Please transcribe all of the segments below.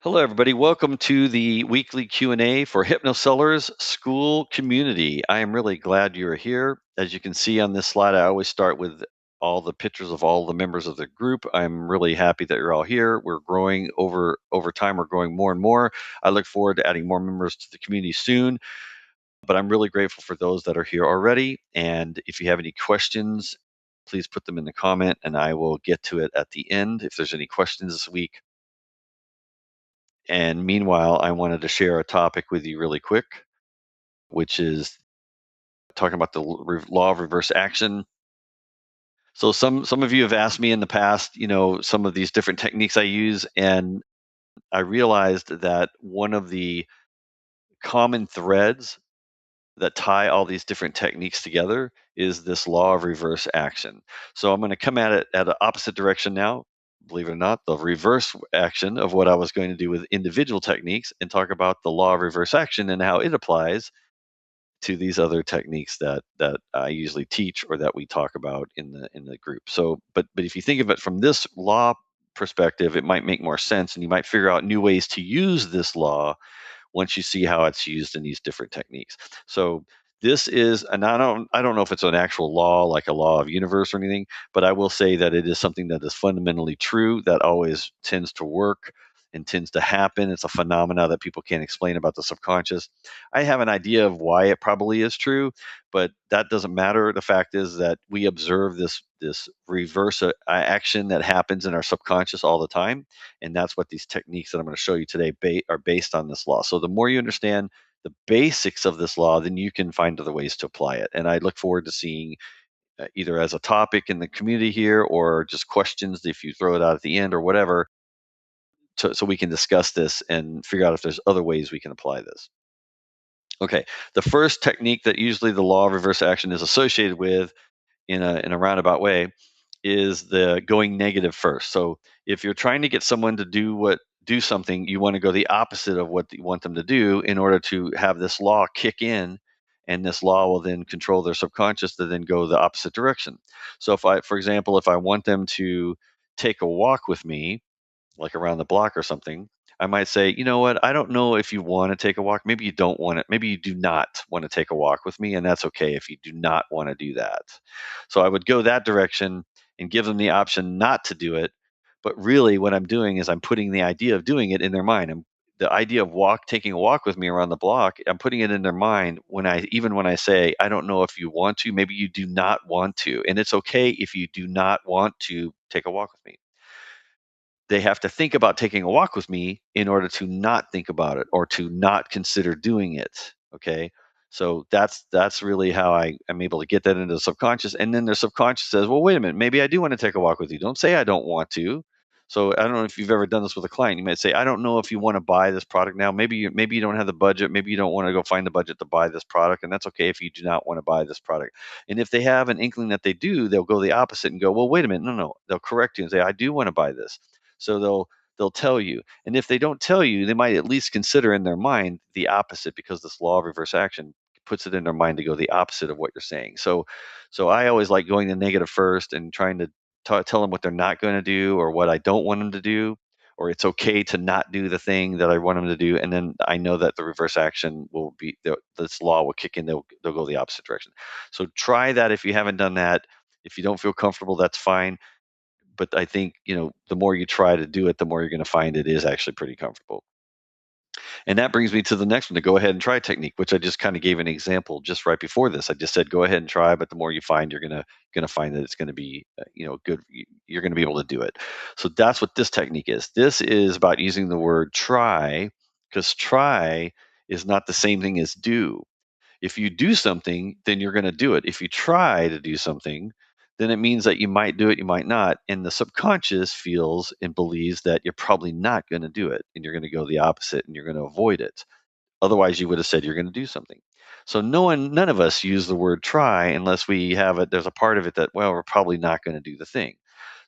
Hello, everybody. Welcome to the weekly Q&A for HypnoSellers School Community. I am really glad you're here. As you can see on this slide, I always start with all the pictures of all the members of the group. I'm really happy that you're all here. We're growing over time. We're growing more and more. I look forward to adding more members to the community soon, but I'm really grateful for those that are here already. And if you have any questions, please put them in the comment and I will get to it at the end if there's any questions this week. And meanwhile, I wanted to share a topic with you really quick, which is talking about the law of reverse action. So some of you have asked me in the past, some of these different techniques I use, and I realized that one of the common threads that tie all these different techniques together is this law of reverse action. So I'm going to come at it at an opposite direction now. Believe it or not, the reverse action of what I was going to do with individual techniques and talk about the law of reverse action and how it applies to these other techniques that I usually teach or that we talk about in the group. So, but if you think of it from this law perspective, it might make more sense, and you might figure out new ways to use this law once you see how it's used in these different techniques. So this is, and I don't know if it's an actual law like a law of universe or anything, but I will say that it is something that is fundamentally true that always tends to work and tends to happen. It's a phenomena that people can't explain about the subconscious. I have an idea of why it probably is true, but that doesn't matter. The fact is that we observe this reverse action that happens in our subconscious all the time, and that's what these techniques that I'm going to show you today are based on this law. So the more you understand the basics of this law, then you can find other ways to apply it. And I look forward to seeing either as a topic in the community here or just questions if you throw it out at the end or whatever, so we can discuss this and figure out if there's other ways we can apply this. Okay, the first technique that usually the law of reverse action is associated with in a roundabout way is the going negative first. So if you're trying to get someone to do something, you want to go the opposite of what you want them to do in order to have this law kick in, and this law will then control their subconscious to then go the opposite direction. So for example, if I want them to take a walk with me, like around the block or something, I might say, you know what, I don't know if you want to take a walk. Maybe you don't want it. Maybe you do not want to take a walk with me. And that's okay if you do not want to do that. So I would go that direction and give them the option not to do it. But really, what I'm doing is I'm putting the idea of doing it in their mind. The idea of taking a walk with me around the block, I'm putting it in their mind even when I say, I don't know if you want to, maybe you do not want to. And it's okay if you do not want to take a walk with me. They have to think about taking a walk with me in order to not think about it or to not consider doing it. Okay. So that's really how I am able to get that into the subconscious. And then their subconscious says, well, wait a minute, maybe I do want to take a walk with you. Don't say I don't want to. So I don't know if you've ever done this with a client. You might say, I don't know if you want to buy this product now. Maybe you don't have the budget. Maybe you don't want to go find the budget to buy this product. And that's okay if you do not want to buy this product. And if they have an inkling that they do, they'll go the opposite and go, well, wait a minute. No, no. They'll correct you and say, I do want to buy this. So they'll tell you. And if they don't tell you, they might at least consider in their mind the opposite, because this law of reverse action puts it in their mind to go the opposite of what you're saying. So I always like going to negative first and trying to tell them what they're not going to do or what I don't want them to do, or it's okay to not do the thing that I want them to do. And then I know that the reverse action will be, this law will kick in. They'll go the opposite direction. So try that if you haven't done that. If you don't feel comfortable, that's fine, but I think, the more you try to do it, the more you're going to find it is actually pretty comfortable. And that brings me to the next one, the go ahead and try technique, which I just kind of gave an example just right before this. I just said go ahead and try, but the more you find, you're gonna find that it's going to be good. You're going to be able to do it. So that's what this technique is. This is about using the word try, because try is not the same thing as do. If you do something, then you're going to do it. If you try to do something, then it means that you might do it, you might not. And the subconscious feels and believes that you're probably not going to do it, and you're going to go the opposite and you're going to avoid it. Otherwise, you would have said you're going to do something. So none of us use the word try unless we have it. There's a part of it that, well, we're probably not going to do the thing.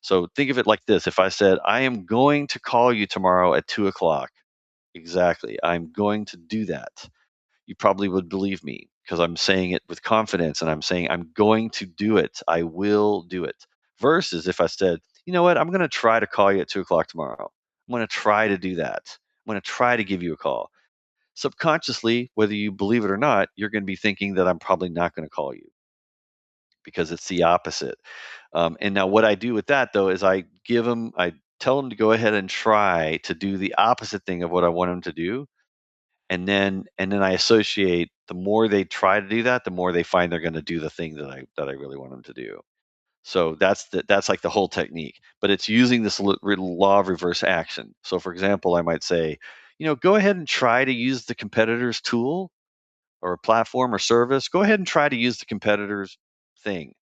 So think of it like this. If I said, I am going to call you tomorrow at 2 o'clock, exactly, I'm going to do that, you probably would believe me because I'm saying it with confidence and I'm saying I'm going to do it. I will do it. Versus if I said, you know what, I'm going to try to call you at 2 o'clock tomorrow. I'm going to try to do that. I'm going to try to give you a call. Subconsciously, whether you believe it or not, you're going to be thinking that I'm probably not going to call you because it's the opposite. And now what I do with that though is I tell them to go ahead and try to do the opposite thing of what I want them to do. And then I associate the more they try to do that, the more they find they're going to do the thing that I really want them to do. So that's like the whole technique, but it's using this law of reverse action. So for example, I might say, go ahead and try to use the competitor's tool or a platform or service. Go ahead and try to use the competitor's thing.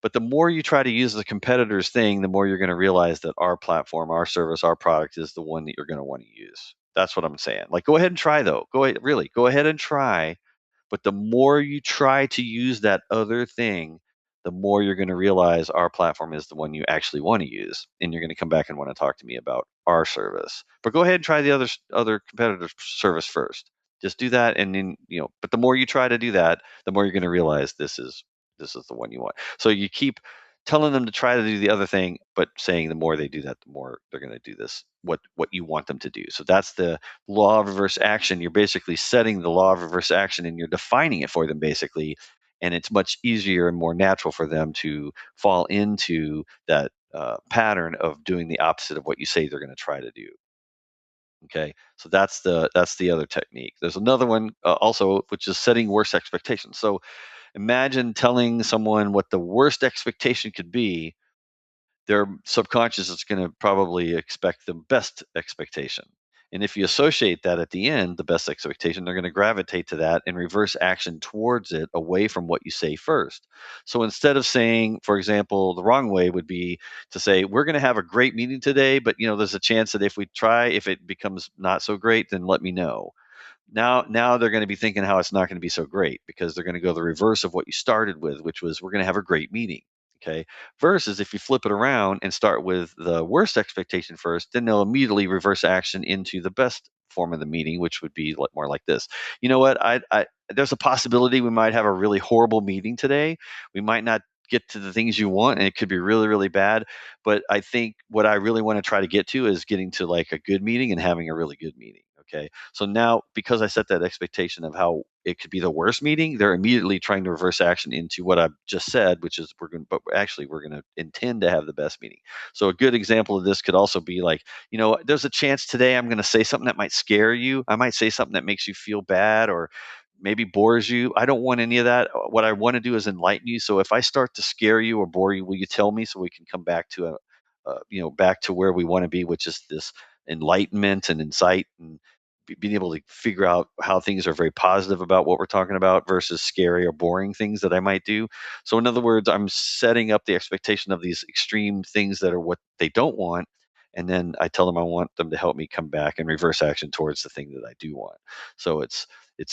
But the more you try to use the competitor's thing, the more you're going to realize that our platform, our service, our product is the one that you're going to want to use. That's what I'm saying. Like, go ahead and try though. Go ahead and try, but the more you try to use that other thing, the more you're going to realize our platform is the one you actually want to use, and you're going to come back and want to talk to me about our service. But go ahead and try the other competitor's service first. Just do that, and then But the more you try to do that, the more you're going to realize this is the one you want. So you keep telling them to try to do the other thing, but saying the more they do that, the more they're going to do this what you want them to do. So that's the law of reverse action. You're basically setting the law of reverse action and you're defining it for them basically. And it's much easier and more natural for them to fall into that pattern of doing the opposite of what you say they're going to try to do. Okay, so that's the other technique. There's another one also, which is setting worse expectations. So imagine telling someone what the worst expectation could be. Their subconscious is going to probably expect the best expectation. And if you associate that at the end, the best expectation, they're going to gravitate to that and reverse action towards it away from what you say first. So instead of saying, for example, the wrong way would be to say, we're going to have a great meeting today, but there's a chance that if it becomes not so great, then let me know. Now they're going to be thinking how it's not going to be so great because they're going to go the reverse of what you started with, which was we're going to have a great meeting. Okay. Versus if you flip it around and start with the worst expectation first, then they'll immediately reverse action into the best form of the meeting, which would be more like this. You know what? There's a possibility we might have a really horrible meeting today. We might not get to the things you want, and it could be really, really bad. But I think what I really want to try to get to is getting to like a good meeting and having a really good meeting. Okay. So now, because I set that expectation of how it could be the worst meeting, they're immediately trying to reverse action into what I've just said, which is we're going to intend to have the best meeting. So a good example of this could also be like, there's a chance today I'm going to say something that might scare you. I might say something that makes you feel bad or maybe bores you. I don't want any of that. What I want to do is enlighten you. So if I start to scare you or bore you, will you tell me so we can come back to back to where we want to be, which is this enlightenment and insight and being able to figure out how things are very positive about what we're talking about versus scary or boring things that I might do. So, in other words, I'm setting up the expectation of these extreme things that are what they don't want. And then I tell them I want them to help me come back and reverse action towards the thing that I do want. So it's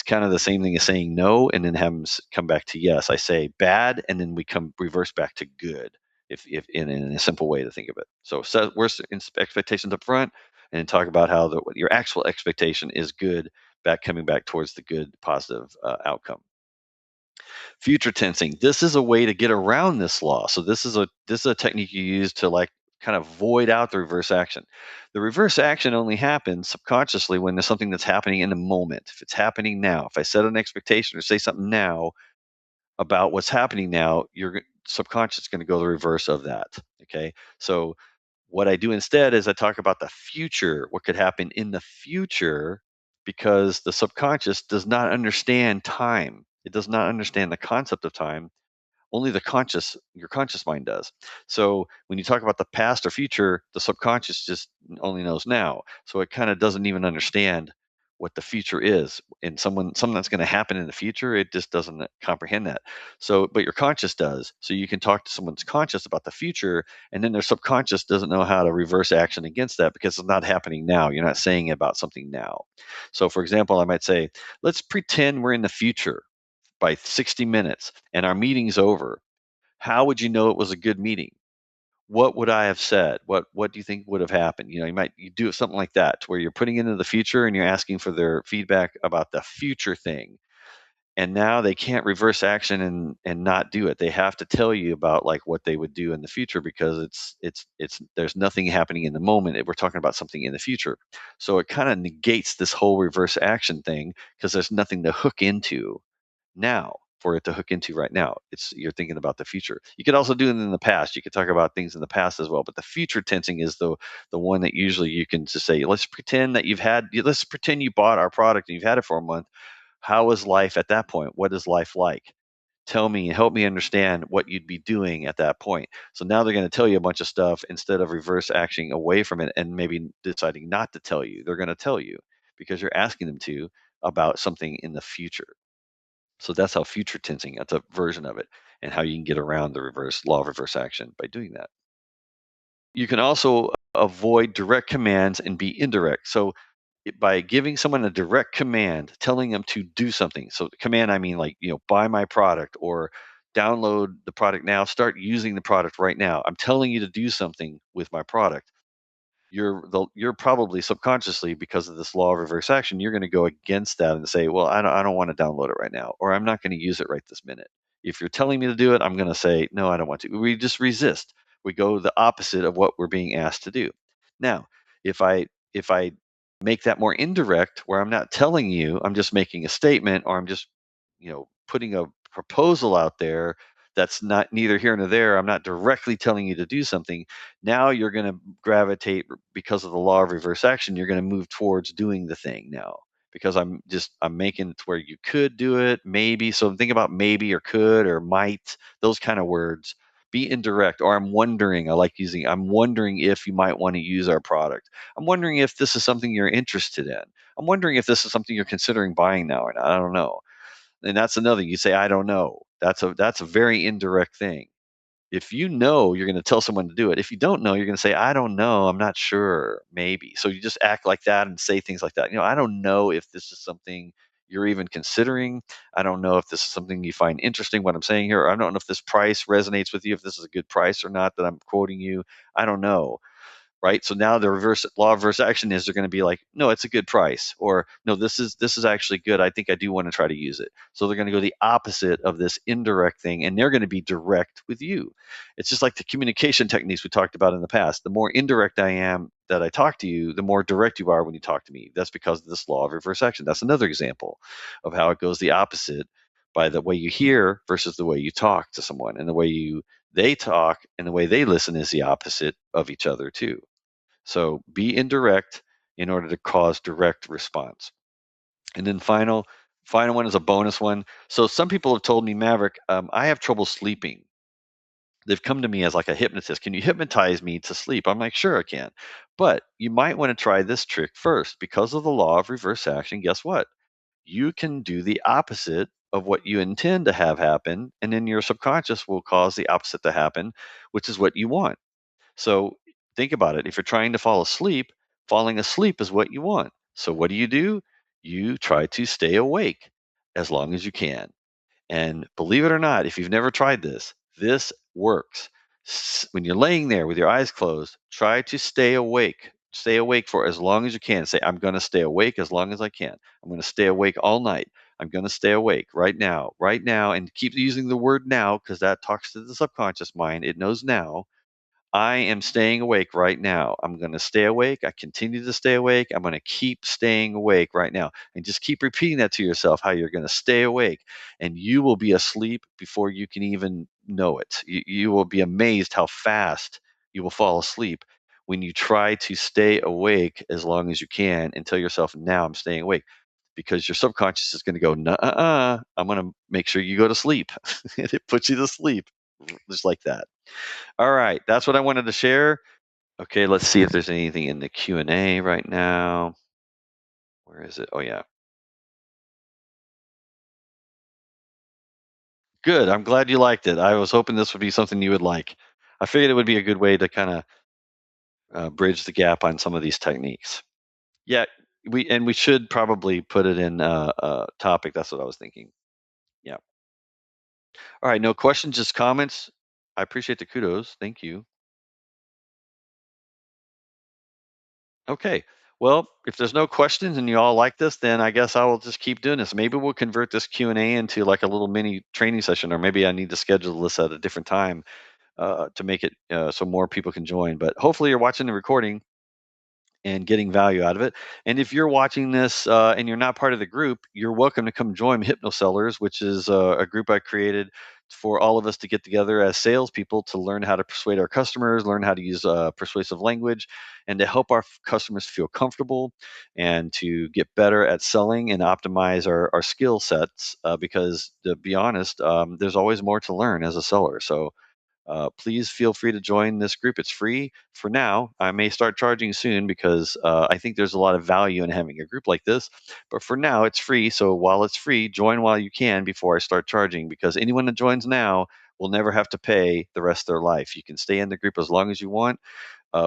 kind of the same thing as saying no and then have them come back to yes. I say bad and then we come reverse back to good. If in a simple way to think of it. So set worst expectations up front, and talk about how your actual expectation is good, coming back towards the good, positive outcome. Future tensing. This is a way to get around this law. So this is a technique you use to like kind of void out the reverse action. The reverse action only happens subconsciously when there's something that's happening in the moment. If it's happening now, if I set an expectation or say something now about what's happening now, your subconscious is going to go the reverse of that. Okay, so what I do instead is I talk about the future, what could happen in the future, because the subconscious does not understand time. It does not understand the concept of time. Only your conscious mind does. So when you talk about the past or future, the subconscious just only knows now. So it kind of doesn't even understand what the future is. And something that's going to happen in the future, it just doesn't comprehend that. So, but your conscious does. So you can talk to someone's conscious about the future, and then their subconscious doesn't know how to reverse action against that because it's not happening now. You're not saying about something now. So, for example, I might say, let's pretend we're in the future by 60 minutes and our meeting's over. How would you know it was a good meeting? What would I have said? What do you think would have happened? You do something like that to where you're putting into the future and you're asking for their feedback about the future thing. and now they can't reverse action and not do it. They have to tell you about like what they would do in the future because it's there's nothing happening in the moment. We're talking about something in the future. So it kind of negates this whole reverse action thing because there's nothing to hook into now for it to hook into right now. It's you're thinking about the future. You could also do it in the past. You could talk about things in the past as well, but the future tensing is the one that usually you can just say, let's pretend you bought our product and you've had it for a month. How is life at that point? What is life like? Tell me, help me understand what you'd be doing at that point. So now they're going to tell you a bunch of stuff instead of reverse acting away from it and maybe deciding not to tell you. They're going to tell you because you're asking them to about something in the future. So that's how future tensing, that's a version of it, and how you can get around the reverse law of reverse action by doing that. You can also avoid direct commands and be indirect. So by giving someone a direct command, telling them to do something. So the command, I mean like, buy my product or download the product now, start using the product right now. I'm telling you to do something with my product. You're probably subconsciously, because of this law of reverse action, you're going to go against that and say, well, I don't want to download it right now, or I'm not going to use it right this minute. If you're telling me to do it, I'm going to say no, I don't want to. We just resist. We go the opposite of what we're being asked to do. Now, if I make that more indirect, where I'm not telling you, I'm just making a statement, or I'm just putting a proposal out there that's not neither here nor there. I'm not directly telling you to do something. Now you're going to gravitate, because of the law of reverse action, you're going to move towards doing the thing now, because I'm making it to where you could do it, maybe. So think about maybe or could or might, those kind of words. Be indirect. Or I'm wondering if you might want to use our product. I'm wondering if this is something you're interested in. I'm wondering if this is something you're considering buying now or not. I don't know. And that's another, you say I don't know. That's a very indirect thing. If you know, you're going to tell someone to do it. If you don't know, you're going to say, I don't know, I'm not sure, maybe. So you just act like that and say things like that. I don't know if this is something you're even considering. I don't know if this is something you find interesting, what I'm saying here. I don't know if this price resonates with you, if this is a good price or not that I'm quoting you. I don't know, right? So now the reverse law of reverse action is they're going to be like, no, it's a good price, or no, this is actually good. I think I do want to try to use it. So they're going to go the opposite of this indirect thing, and they're going to be direct with you. It's just like the communication techniques we talked about in the past. The more indirect I am that I talk to you, the more direct you are when you talk to me. That's because of this law of reverse action. That's another example of how it goes the opposite by the way you hear versus the way you talk to someone, and the way they talk and the way they listen is the opposite of each other too. So be indirect in order to cause direct response. And then final one is a bonus one. So some people have told me, Maverick, I have trouble sleeping. They've come to me as like a hypnotist. Can you hypnotize me to sleep? I'm like, sure, I can. But you might want to try this trick first. Because of the law of reverse action, guess what? You can do the opposite of what you intend to have happen. And then your subconscious will cause the opposite to happen, which is what you want. So think about it. If you're trying to fall asleep, falling asleep is what you want. So what do? You try to stay awake as long as you can. And believe it or not, if you've never tried this, this works. When you're laying there with your eyes closed, try to stay awake. Stay awake for as long as you can. Say, I'm going to stay awake as long as I can. I'm going to stay awake all night. I'm going to stay awake right now, and keep using the word now, because that talks to the subconscious mind. It knows now. I am staying awake right now. I'm going to stay awake. I continue to stay awake. I'm going to keep staying awake right now. And just keep repeating that to yourself, how you're going to stay awake. And you will be asleep before you can even know it. You will be amazed how fast you will fall asleep when you try to stay awake as long as you can, and tell yourself, now I'm staying awake. Because your subconscious is going to go, nah, I'm going to make sure you go to sleep. And it puts you to sleep just like that. All right, that's what I wanted to share. Okay, let's see if there's anything in the Q&A right now. Where is it? Oh yeah. Good. I'm glad you liked it. I was hoping this would be something you would like. I figured it would be a good way to kind of bridge the gap on some of these techniques. Yeah, we should probably put it in topic. That's what I was thinking. Yeah. All right, no questions, just comments. I appreciate the kudos. Thank you. Okay. Well, if there's no questions and you all like this, then I guess I will just keep doing this. Maybe we'll convert this Q&A into like a little mini training session, or maybe I need to schedule this at a different time to make it so more people can join. But hopefully you're watching the recording and getting value out of it. And if you're watching this and you're not part of the group, you're welcome to come join HypnoSellers, which is a group I created for all of us to get together as salespeople to learn how to persuade our customers, learn how to use persuasive language, and to help our customers feel comfortable and to get better at selling and optimize our skill sets. Because to be honest, there's always more to learn as a seller. So please feel free to join this group. It's free for now. I may start charging soon because I think there's a lot of value in having a group like this. But for now, it's free. So while it's free, join while you can before I start charging, because anyone that joins now will never have to pay the rest of their life. You can stay in the group as long as you want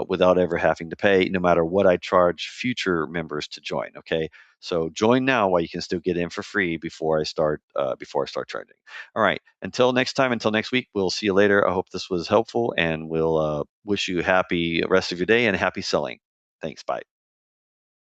without ever having to pay, no matter what I charge future members to join. Okay, so join now while you can still get in for free before I start charging. All right, until next time, until next week, we'll see you later. I hope this was helpful, and we'll wish you happy rest of your day and happy selling. Thanks. Bye.